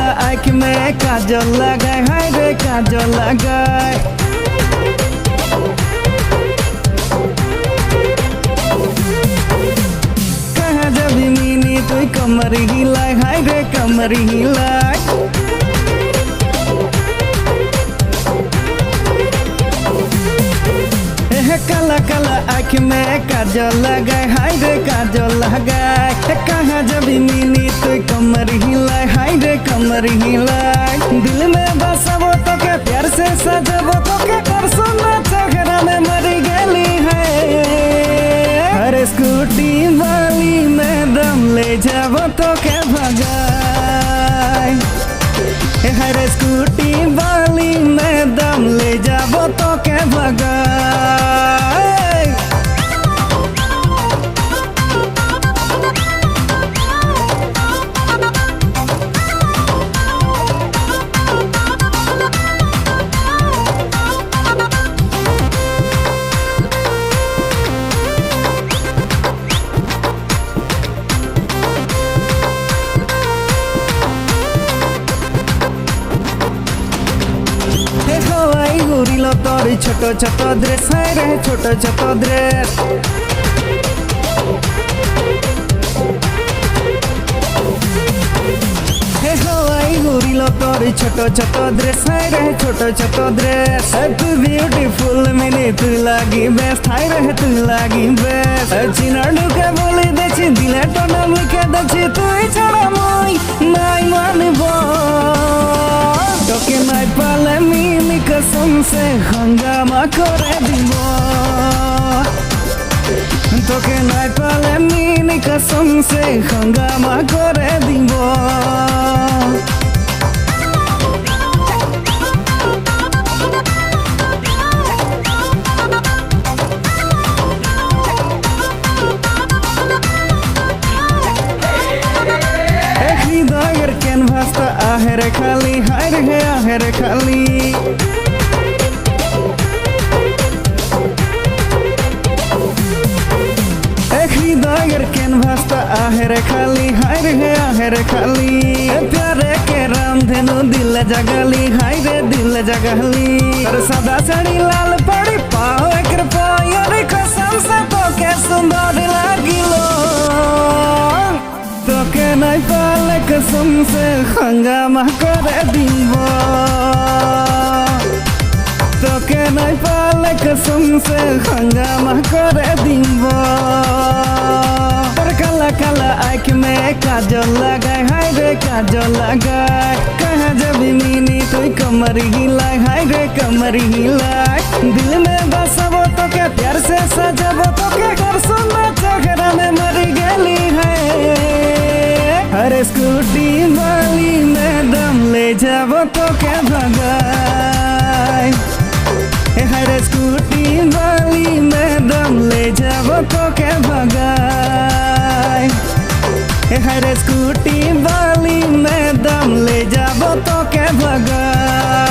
काला आँख में काजल लगाए, हाय रे काजल लगाए। कहाँ जाबी मिनी तुई कमर हिलाए, हाय रे कमर हिलाए। काला काला आँख में काजल लगाए, हाय रे काजल लगाए। कहाँ जाबी मिनी तुई कमर हिलाए, हाय रे कमर हिलाए। दिल में बसाबो तो के प्यार से सजाबो तो के कर सुना चेहरा में मरी गली है। हर स्कूटी वाली में दम ले जाबो तो के भगाए। हर स्कूटी वाली में दम ले जाबो तो के भगाए। ঘুরিল তোর ছোট ছোট ড্রেস, হায় রে ছোট ছোট ড্রেস। ঘুরিল তোর ছোট ছোট ড্রেস, হায় রে ছোট ছোট ড্রেস। তুই বিউটিফুল মিনি তুই লাগি বেস্ট, হায় রে তুই লাগি বেস্ট। চিনার ঢুকে বলে দেছি দিলে টনা মুখে দেছি তুই ছাড়া মই নাই মানব। তোকে নাই পালে মিনি कसम से हंगामा करे দিব। তোকে নাই পালে মিনি कसम से हंगामा करे দিব। হৃদয়ের ক্যানভাসটা আহেরে খালি, হায় রে আহেরে খালি। हृदয়ের ক্যানভাসটা আহেরে খালি, হায় রে আহেরে খালি। প্যারে के রামধেনু দিলে জাগালি, হায় রে দিলে জাগালি। তোর সাদা শাড়ি লাল পড়ি পাও একের পায়ের कसम से তোকে সুন্দর লাগিল। তোকে নাই পালে कसम से हंगामा করে দিব। তোকে নাই পালে कसम से हंगामा করে দিব। তোর কালা কালা आँख में काजल लगाए, हाय रे काजल लगाए। कहाँ जाबी मिनी तुई कमर हिलाए, हाय रे कमर हिलाए। दिल में बसाबो तो के प्यार से सजाबो तो के कर सुना चेहरा में मरी गली है। हर स्कूटी वाली में दम ले जाबो तो के भगाए। हर स्कूटी वाली में दम ले जाबो तो के भगाए। हर स्कूटी वाली में दम ले जाबो तो के भगाए।